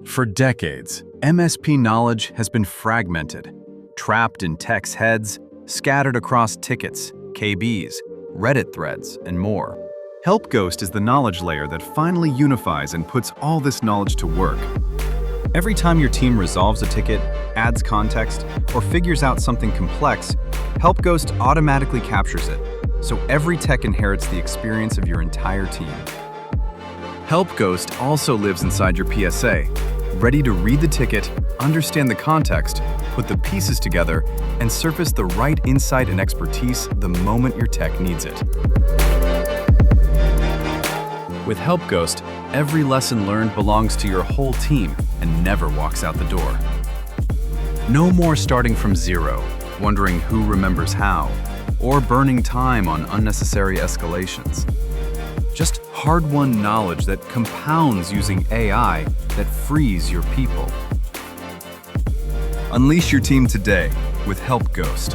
For decades, MSP knowledge has been fragmented, trapped in tech's heads, scattered across tickets, KBs, Reddit threads, and more. HelpGhost is the knowledge layer that finally unifies and puts all this knowledge to work. Every time your team resolves a ticket, adds context, or figures out something complex, HelpGhost automatically captures it, so every tech inherits the experience of your entire team. HelpGhost also lives inside your PSA, ready to read the ticket, understand the context, put the pieces together, and surface the right insight and expertise the moment your tech needs it. With HelpGhost, every lesson learned belongs to your whole team and never walks out the door. No more starting from zero, wondering who remembers how, or burning time on unnecessary escalations. Just hard-won knowledge that compounds using AI that frees your people. Unleash your team today with HelpGhost.